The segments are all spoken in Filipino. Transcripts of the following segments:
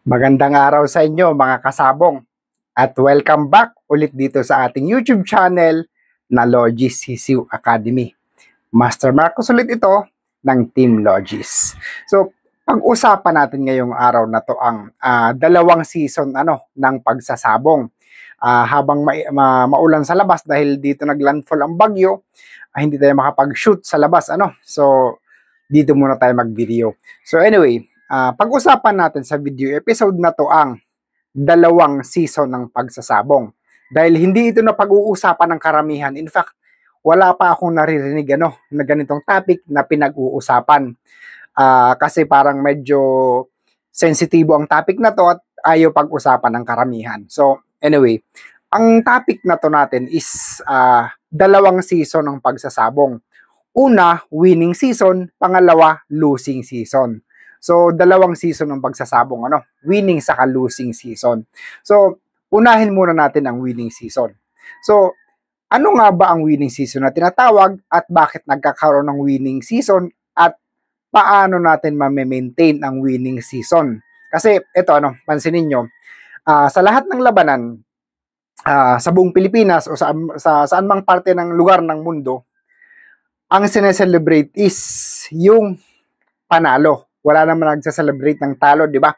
Magandang araw sa inyo mga kasabong at welcome back ulit dito sa ating YouTube channel na Logis Sisiw Academy. Master Marcos ulit ito ng Team Logis. So, pag-usapan natin ngayong araw na to ang dalawang season ng pagsasabong. Habang maulan sa labas dahil dito naglandfall ang bagyo, hindi tayo makapag-shoot sa labas. So, dito muna tayo mag-video. So anyway, pag-usapan natin sa video episode na to ang dalawang season ng pagsasabong. Dahil hindi ito na pag-uusapan ng karamihan. In fact, wala pa akong naririnig na ganitong topic na pinag-uusapan. Kasi parang medyo sensitibo ang topic na to at ayaw pag-usapan ng karamihan. So anyway, ang topic na to natin is dalawang season ng pagsasabong. Una, winning season. Pangalawa, losing season. So, dalawang season ng pagsasabong, winning saka losing season. So, unahin muna natin ang winning season. So, ano nga ba ang winning season na tinatawag at bakit nagkakaroon ng winning season at paano natin ma-maintain ang winning season? Kasi, ito, pansinin nyo, sa lahat ng labanan, sa buong Pilipinas o sa saan mang parte ng lugar ng mundo, ang sineselebrate is yung panalo. Wala naman nagsa-celebrate ng talo, di ba?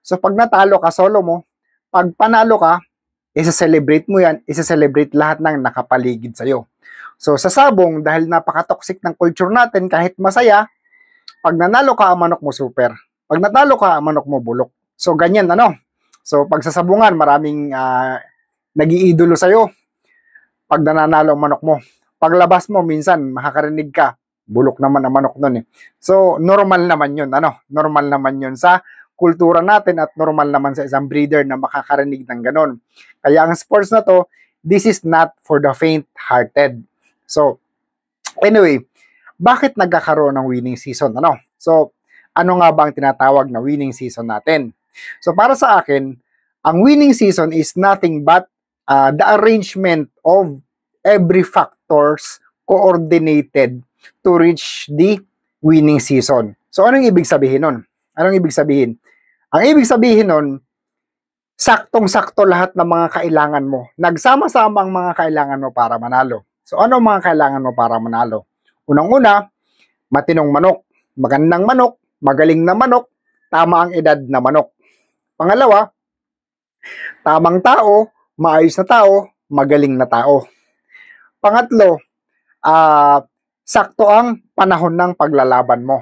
So, pag natalo ka, solo mo. Pag panalo ka, isa-celebrate mo yan, isa-celebrate lahat ng nakapaligid sa'yo. So, sa sabong, dahil napaka-toxic ng culture natin, kahit masaya, pag nanalo ka, ang manok mo super. Pag natalo ka, ang manok mo bulok. So, ganyan, So, pag sa sabungan, maraming nag-iidolo sa'yo. Pag nananalo ang manok mo. Paglabas mo, minsan, makakarinig ka, bulok naman ang manok nun eh. So, normal naman yun, Normal naman yun sa kultura natin at normal naman sa isang breeder na makakarinig ng ganon. Kaya ang sports na to, this is not for the faint-hearted. So, anyway, bakit nagkakaroon ng winning season, So, ano nga ba ang tinatawag na winning season natin? So, para sa akin, ang winning season is nothing but the arrangement of every factors coordinated to reach the winning season. So, anong ibig sabihin nun? Anong ibig sabihin? Ang ibig sabihin nun, saktong-sakto lahat ng mga kailangan mo. Nagsama-sama ang mga kailangan mo para manalo. So, ano ang mga kailangan mo para manalo? Unang-una, matinong manok, magandang manok, magaling na manok, tama ang edad na manok. Pangalawa, tamang tao, maayos na tao, magaling na tao. Pangatlo, sakto ang panahon ng paglalaban mo.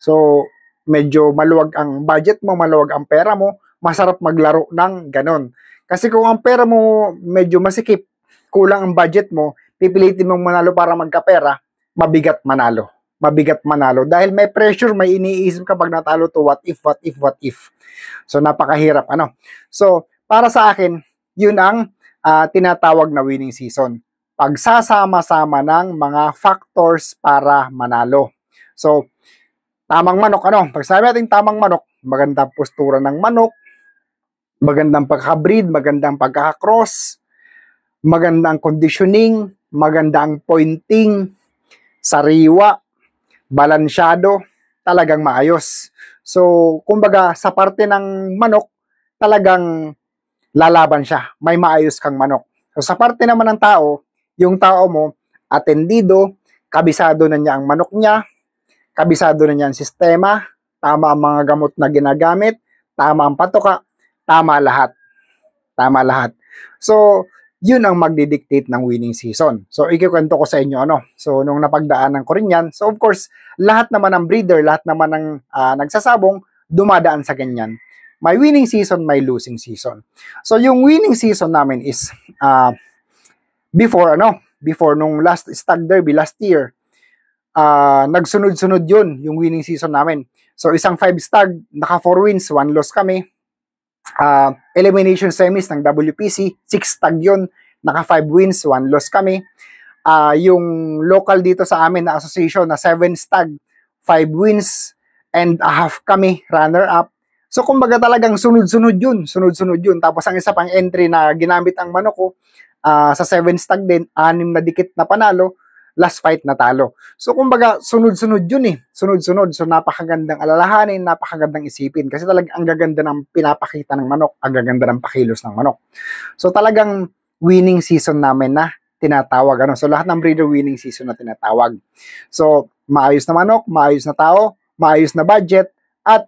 So, medyo maluwag ang budget mo, maluwag ang pera mo, masarap maglaro ng ganon. Kasi kung ang pera mo medyo masikip, kulang ang budget mo, pipilitin mong manalo para magkapera, mabigat manalo. Mabigat manalo. Dahil may pressure, may iniisip ka pag natalo to what if, what if, what if. So, napakahirap, So, para sa akin, yun ang tinatawag na winning season. Pagsasama-sama ng mga factors para manalo. So, tamang manok, Pag sabi natin tamang manok, magandang postura ng manok, magandang pagka-breed, magandang pagka-cross, magandang conditioning, magandang pointing, sariwa, balansyado, talagang maayos. So, kumbaga, sa parte ng manok, talagang lalaban siya. May maayos kang manok. So, sa parte naman ng tao, yung tao mo, atendido, kabisado na niya ang manok niya, kabisado na niya ang sistema, tama ang mga gamot na ginagamit, tama ang patoka, tama lahat. Tama lahat. So, yun ang magdidictate ng winning season. So, ikikwento ko sa inyo, So, nung napagdaanan ko rin yan, so of course, lahat naman ng breeder, lahat naman ng nagsasabong, dumadaan sa ganyan. May winning season, may losing season. So, yung winning season namin is, before nung last Stag Derby last year, nagsunod-sunod yun yung winning season namin. So, isang 5 stag, naka 4 wins, 1 loss kami. Elimination semis ng WPC, 6 stag yun, naka 5 wins, 1 loss kami. Yung local dito sa amin na association na 7 stag, 5 wins and a half kami, runner-up. So, kumbaga talagang sunod-sunod yun. Tapos, ang isa pang entry na ginamit ang manok ko, sa 7 stag din, 6 na dikit na panalo, last fight natalo. So kumbaga sunod-sunod yun eh. Sunod-sunod. So napakagandang alalahanin, napakagandang isipin kasi talagang ang gaganda ng pinapakita ng manok, ang gaganda ng pakilos ng manok. So talagang winning season namin na tinatawag. Ano? So lahat ng breeder winning season na tinatawag. So maayos na manok, maayos na tao, maayos na budget, at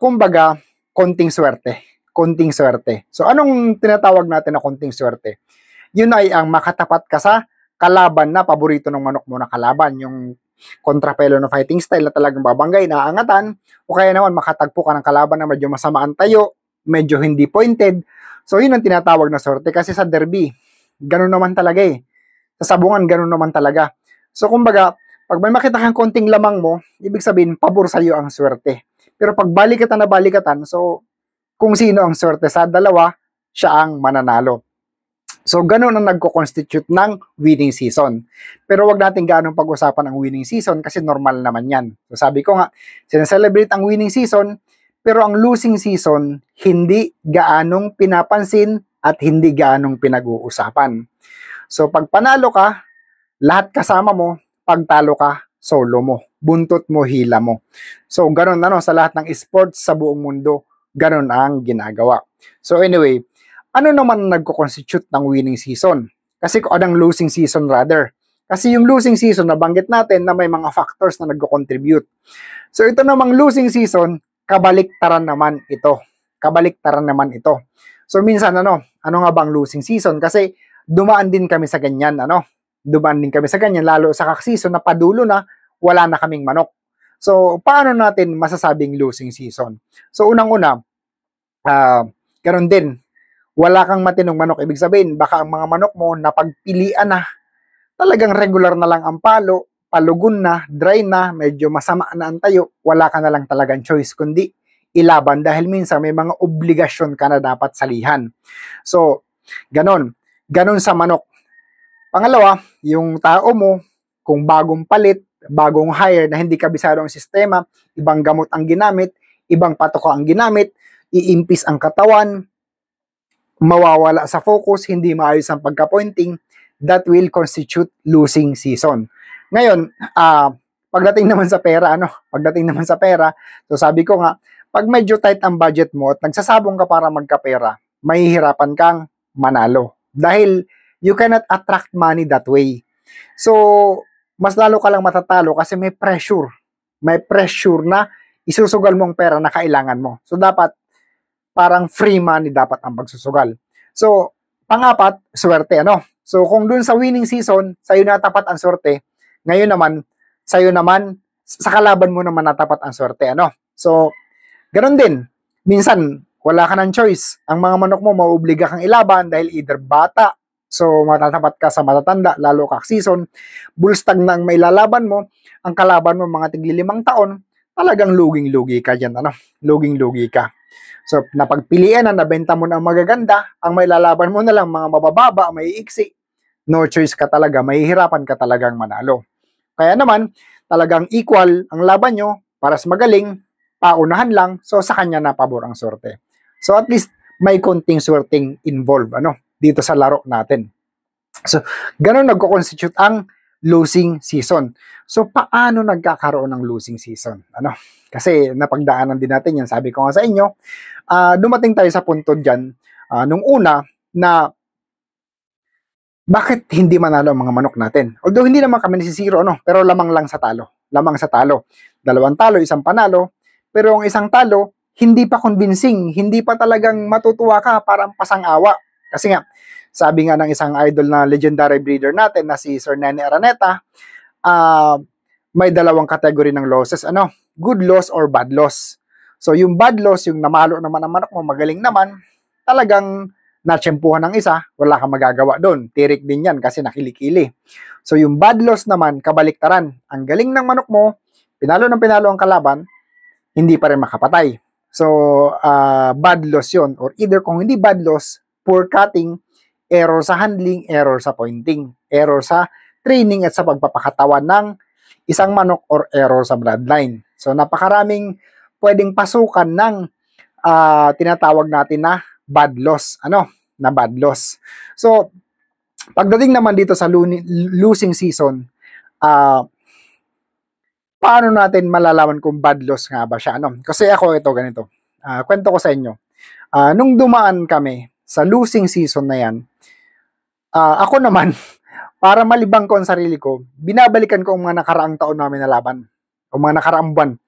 kumbaga konting swerte. Konting swerte. So anong tinatawag natin na konting swerte? Yun ay ang makatapat ka sa kalaban na paborito ng manok mo na kalaban, yung kontrapelo na fighting style na talagang babanggay, naaangatan, o kaya naman makatagpo ka ng kalaban na medyo masama ang tayo, medyo hindi pointed. So yun ang tinatawag na swerte kasi sa derby, ganun naman talaga eh. Sa sabungan, ganun naman talaga. So kumbaga, pag may makita kang konting lamang mo, ibig sabihin, pabor sa'yo ang swerte. Pero pag balikatan na balikatan, so kung sino ang swerte sa dalawa, siya ang mananalo. So, ganun ang nagko-constitute ng winning season. Pero wag natin gaano pag-usapan ang winning season kasi normal naman yan. So, sabi ko nga, sinaselebrate ang winning season, pero ang losing season, hindi gaanong pinapansin at hindi gaanong pinag-uusapan. So, pag panalo ka, lahat kasama mo, pag talo ka, solo mo, buntot mo, hila mo. So, ganun sa lahat ng sports sa buong mundo, ganun ang ginagawa. So, anyway, ano naman nagko-constitute ng winning season? Kasi ng losing season rather. Kasi yung losing season, nabanggit natin na may mga factors na nagko-contribute. So ito namang losing season, kabaliktaran naman ito. Kabaliktaran naman ito. So minsan ano nga ba ang losing season? Kasi dumaan din kami sa ganyan, Dumaan din kami sa ganyan, lalo sa kak-season na padulo na, wala na kaming manok. So paano natin masasabing losing season? So unang-una, ganun din, wala kang matinong manok. Ibig sabihin, baka ang mga manok mo napagpilian na, talagang regular na lang ang palo, palugon na, dry na, medyo masama na ang tayo, wala ka na lang talagang choice, kundi ilaban dahil minsan may mga obligasyon ka na dapat salihan. So, ganon sa manok. Pangalawa, yung tao mo, kung bagong palit, bagong hire na hindi kabisado ang sistema, ibang gamot ang ginamit, ibang patoka ang ginamit, iimpis ang katawan, mawawala sa focus, hindi maayos ang pagka-pointing, that will constitute losing season. Ngayon, pagdating naman sa pera, so sabi ko nga, pag medyo tight ang budget mo at nagsasabong ka para magkapera, mahihirapan kang manalo. Dahil you cannot attract money that way. So, mas lalo ka lang matatalo kasi may pressure. May pressure na isusugal mong pera na kailangan mo. So, dapat parang free money dapat ang pagsusugal. So, pangapat, swerte, So, kung dun sa winning season, sa'yo natapat ang swerte, ngayon naman, sa'yo naman, sa kalaban mo naman natapat ang swerte, So, ganun din. Minsan, wala ka ng choice. Ang mga manok mo, mauobliga kang ilaban dahil either bata, so matatapat ka sa matatanda, lalo kak-season, bullstag na ang mailalaban mo, ang kalaban mo mga tigli 5 taon, talagang luging-lugi ka dyan, Luging-lugi ka. So, napagpilian na nabenta mo na ang magaganda, ang may lalaban mo na lang mga mabababa, may iksi, no choice ka talaga, mahihirapan ka talagang manalo. Kaya naman, talagang equal ang laban nyo, para sa magaling, paunahan lang, so sa kanya na pabor ang swerte. So at least, may konting swerteng involved, dito sa laro natin. So, ganun nagko-constitute ang losing season. So, paano nagkakaroon ng losing season? Kasi napagdaanan din natin yan. Sabi ko nga sa inyo, dumating tayo sa punto dyan, nung una, na bakit hindi manalo ang mga manok natin? Although hindi naman kami nasisiro, pero lamang lang sa talo. Lamang sa talo. 2 talo, 1 panalo. Pero ang isang talo, hindi pa convincing. Hindi pa talagang matutuwa ka, parang pasang-awa. Kasi nga, sabi nga ng isang idol na legendary breeder natin na si Sir Nene Araneta, may 2 category ng losses. Good loss or bad loss. So yung bad loss, yung namalo naman ang manok mo, magaling naman, talagang natsyempuhan ng isa, wala kang magagawa doon. Tirik din yan kasi nakilikili. So yung bad loss naman, kabaliktaran. Ang galing ng manok mo, pinalo ang kalaban, hindi pa rin makapatay. So bad loss yun. Or either kung hindi bad loss, poor cutting, error sa handling, error sa pointing, error sa training at sa pagpapakatawan ng isang manok or error sa bloodline. So napakaraming pwedeng pasukan ng tinatawag natin na bad loss. Na bad loss. So Pagdating naman dito sa losing season, ah, paano natin malalaman kung bad loss nga ba siya? Ano? Kasi ako ito ganito. Kwento ko sa inyo. Nung dumaan kami sa losing season na yan, ako naman, para malibang ko ang sarili ko, binabalikan ko ang mga nakaraang taon namin na laban, o mga nakaraang buwan.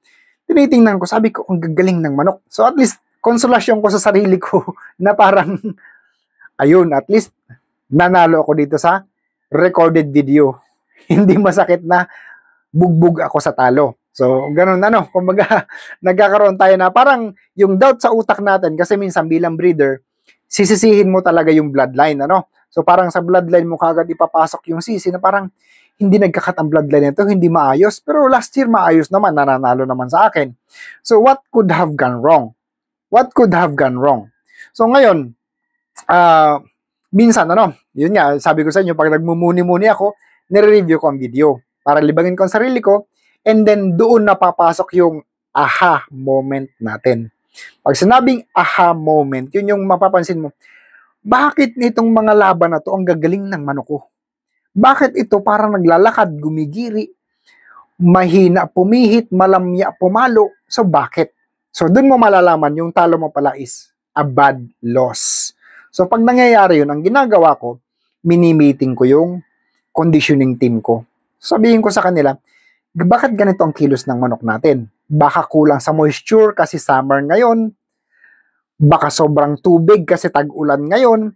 Tinitingnan ko, sabi ko, ang gagaling ng manok. So at least, konsolasyon ko sa sarili ko na parang, ayun, at least, nanalo ako dito sa recorded video. Hindi masakit na bugbog ako sa talo. So, ganun kumbaga, nagkakaroon tayo na parang yung doubt sa utak natin kasi minsan bilang breeder, sisisihin mo talaga yung bloodline, So, parang sa bloodline mo kagad ipapasok yung sisi na parang hindi nagkakat ang bloodline nito, hindi maayos. Pero last year maayos naman, nananalo naman sa akin. So, what could have gone wrong? What could have gone wrong? So, ngayon, minsan, yun nga, sabi ko sa inyo, pag nagmumuni-muni ako, nire-review ko ang video para libangin ko ang sarili ko, and then doon napapasok yung aha moment natin. Pag sinabing aha moment, yun yung mapapansin mo, bakit nitong mga laban na to ang gagaling ng manok ko? Bakit ito parang naglalakad, gumigiri, mahina pumihit, malamya pumalo? So bakit? So doon mo malalaman yung talo mo pala is a bad loss. So pag nangyayari yun, ang ginagawa ko, mini-meeting ko yung conditioning team ko. Sabihin ko sa kanila, bakit ganito ang kilos ng manok natin? Baka kulang sa moisture kasi summer ngayon, baka sobrang tubig kasi tag-ulan ngayon,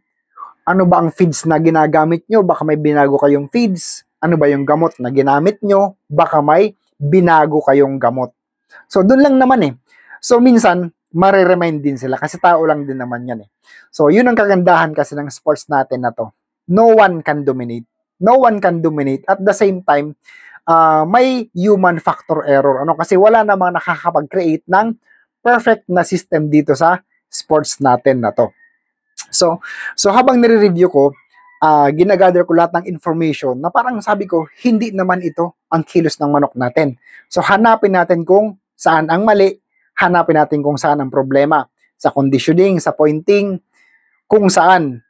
ano ba ang feeds na ginagamit nyo? Baka may binago kayong feeds. Ano ba yung gamot na ginamit nyo? Baka may binago kayong gamot. So, dun lang naman So, minsan, mariremind din sila kasi tao lang din naman yan So, yun ang kagandahan kasi ng sports natin na to. No one can dominate. No one can dominate. At the same time, may human factor error. Kasi wala namang nakakapag-create ng perfect na system dito sa sports natin na to. So habang nire-review ko, ginagather ko lahat ng information na parang sabi ko, hindi naman ito ang kilos ng manok natin. So hanapin natin kung saan ang mali, hanapin natin kung saan ang problema. Sa conditioning, sa pointing, kung saan.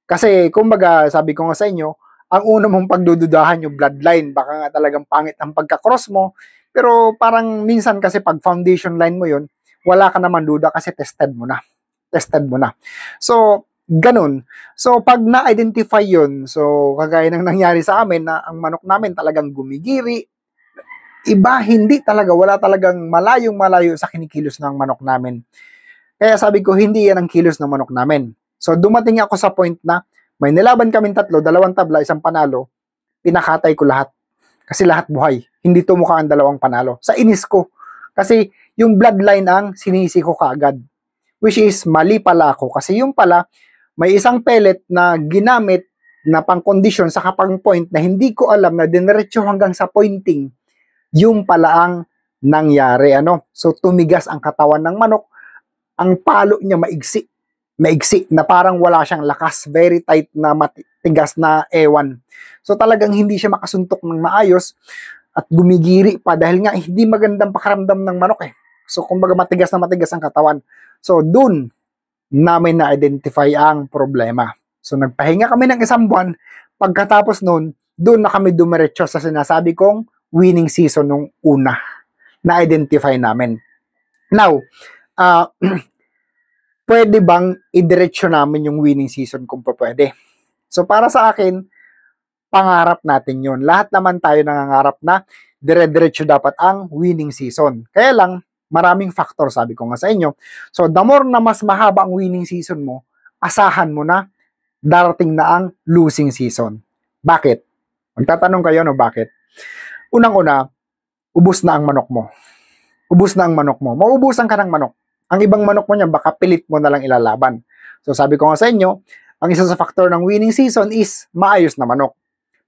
Kasi kumbaga, sabi ko nga sa inyo, ang una mong pagdududahan yung bloodline, baka nga talagang pangit ang pagka-cross mo, pero parang minsan kasi pag foundation line mo yun, wala ka naman duda kasi tested mo na. So, ganun. So, pag na-identify yun, so, kagaya ng nangyari sa amin na ang manok namin talagang gumigiri, iba, hindi talaga, wala talagang malayong-malayo sa kinikilos ng manok namin. Kaya sabi ko, hindi yan ang kilos ng manok namin. So, dumating ako sa point na may nilaban kaming tatlo, 2 tabla, 1 panalo, pinakatay ko lahat. Kasi lahat buhay. Hindi tumukha ang 2 panalo. Sa inis ko. Kasi yung bloodline ang sinisi ko kaagad. Which is, mali pala ako. Kasi yung pala, may isang pellet na ginamit na pang-condition sa kapang-point na hindi ko alam na dinerecho hanggang sa pointing, yung pala ang nangyari. So, tumigas ang katawan ng manok. Ang palo niya maigsi na parang wala siyang lakas, very tight na matigas na ewan. So talagang hindi siya makasuntok ng maayos at gumigiri pa dahil nga hindi magandang pakaramdam ng manok So kumbaga matigas ang katawan. So dun namin na-identify ang problema. So nagpahinga kami ng 1 buwan, pagkatapos nun, dun na kami dumiretso sa sinasabi kong winning season nung una na-identify namin. Now, pwede bang idiretso namin yung winning season kung pwede? So para sa akin, pangarap natin yun. Lahat naman tayo nangangarap na dire-diretso dapat ang winning season. Kaya lang, maraming factor sabi ko nga sa inyo. So the more na mas mahaba ang winning season mo, asahan mo na darating na ang losing season. Bakit? Magtatanong kayo bakit? Unang-una, ubos na ang manok mo. Maubusan ka ng manok. Ang ibang manok mo niyan, baka pilit mo na lang ilalaban. So sabi ko nga sa inyo, ang isa sa factor ng winning season is maayos na manok.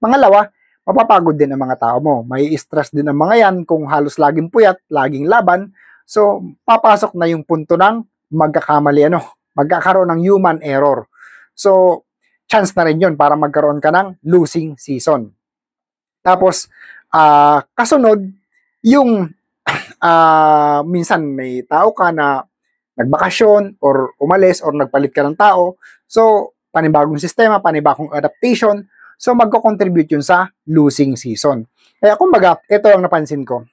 Pangalawa, mapapagod din ang mga tao mo. May stress din ang mga yan kung halos laging puyat, laging laban. So papasok na yung punto ng magkakaroon ng human error. So chance na rin yun para magkaroon ka ng losing season. Tapos, kasunod, yung minsan may tao ka na nagbakasyon or umalis or nagpalit ka ng tao. So, panibagong sistema, panibagong adaptation. So magko-contribute yun sa losing season. Kaya kumbaga, ito ang napansin ko.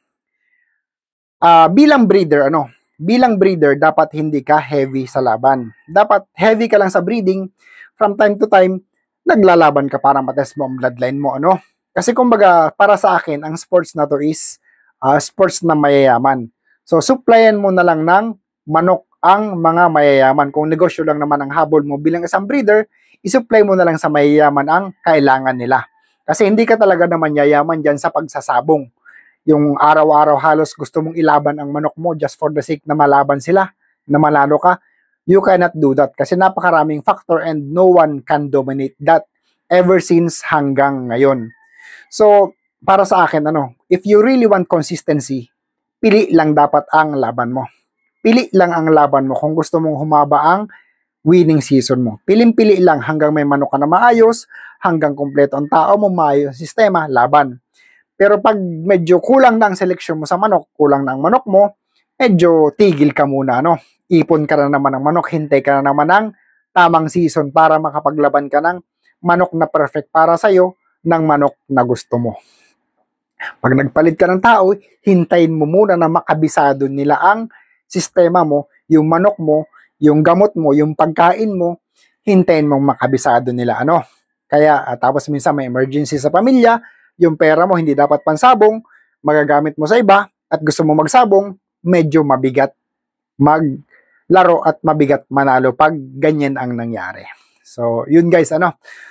Bilang breeder, dapat hindi ka heavy sa laban. Dapat heavy ka lang sa breeding. From time to time, naglalaban ka para matest mo ang bloodline mo, ano? Kasi kumbaga, para sa akin, ang sports na to is sports na mayayaman. So, supplyan mo na lang ng manok ang mga mayayaman. Kung negosyo lang naman ang habol mo bilang isang breeder, isupply mo na lang sa mayayaman ang kailangan nila. Kasi hindi ka talaga naman yayaman dyan sa pagsasabong. Yung araw-araw halos gusto mong ilaban ang manok mo just for the sake na malaban sila, na malalo ka. You cannot do that kasi napakaraming factor and no one can dominate that ever since hanggang ngayon. So, para sa akin, if you really want consistency, pili lang dapat ang laban mo. Pili lang ang laban mo kung gusto mong humaba ang winning season mo. Piling-pili lang hanggang may manok ka na maayos, hanggang kompleto ang tao mo, maayos ang sistema, laban. Pero pag medyo kulang na ang seleksyon mo sa manok, kulang na ang manok mo, medyo tigil ka muna, Ipon ka na naman ng manok, hintay ka na naman ng tamang season para makapaglaban ka ng manok na perfect para sa'yo, ng manok na gusto mo. Pag nagpalit ka ng tao, hintayin mo muna na makabisado nila ang sistema mo, yung manok mo, yung gamot mo, yung pagkain mo, hintayin mong makabisado nila, Kaya, tapos minsan may emergency sa pamilya, yung pera mo hindi dapat pansabong, magagamit mo sa iba, at gusto mo magsabong, medyo mabigat maglaro at mabigat manalo pag ganyan ang nangyari. So, yun guys,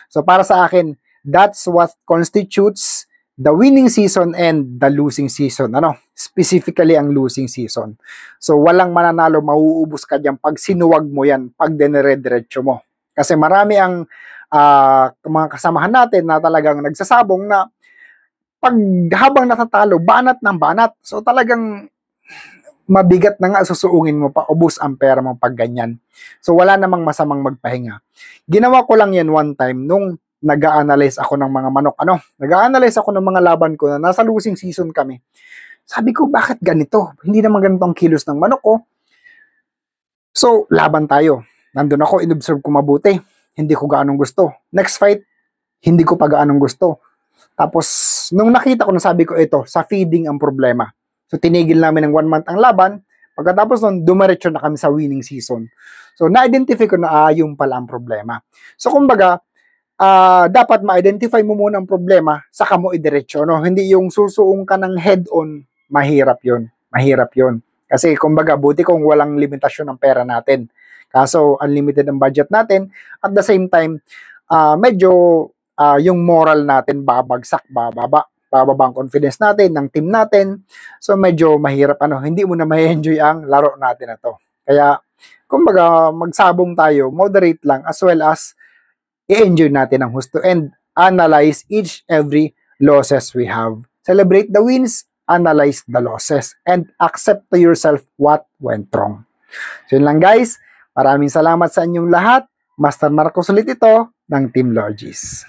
So, para sa akin, that's what constitutes the winning season and the losing season, Specifically ang losing season. So, walang mananalo, mauubos ka dyan pag sinuwag mo yan, pag dinire-diretso mo. Kasi marami ang mga kasamahan natin na talagang nagsasabong na pag habang natatalo, banat ng banat. So talagang mabigat na nga, susuungin mo pa, ubos ang pera mo pag ganyan. So wala namang masamang magpahinga. Ginawa ko lang yan one time nung nag-a-analyze ako ng mga manok. Nag-a-analyze ako ng mga laban ko na nasa losing season kami. Sabi ko, bakit ganito? Hindi naman ganito ang kilos ng manok ko. So, laban tayo. Nandun ako, inobserve ko mabuti. Hindi ko gaanong gusto. Next fight, hindi ko pa gaanong gusto. Tapos, nung nakita ko, nasabi ko ito, sa feeding ang problema. So, tinigil namin ng 1 month ang laban. Pagkatapos nun, dumiretso na kami sa winning season. So, na-identify ko na yung pala ang problema. So, kumbaga, dapat ma-identify mo muna ang problema, saka mo idiretso. Hindi yung susuong ka ng head-on, mahirap yun. Mahirap yun. Kasi, kumbaga, buti kung walang limitasyon ng pera natin. Kaso, unlimited ang budget natin. At the same time, medyo yung moral natin babagsak, bababa ang confidence natin, ng team natin. So, medyo mahirap, hindi mo na ma-enjoy ang laro natin na to. Kaya, kumbaga, magsabong tayo, moderate lang, as well as i-enjoy natin ang husto and analyze each every losses we have. Celebrate the wins, analyze the losses, and accept to yourself what went wrong. So, yun lang guys. Maraming salamat sa inyong lahat. Master Marcos ulit ito ng Team Logis.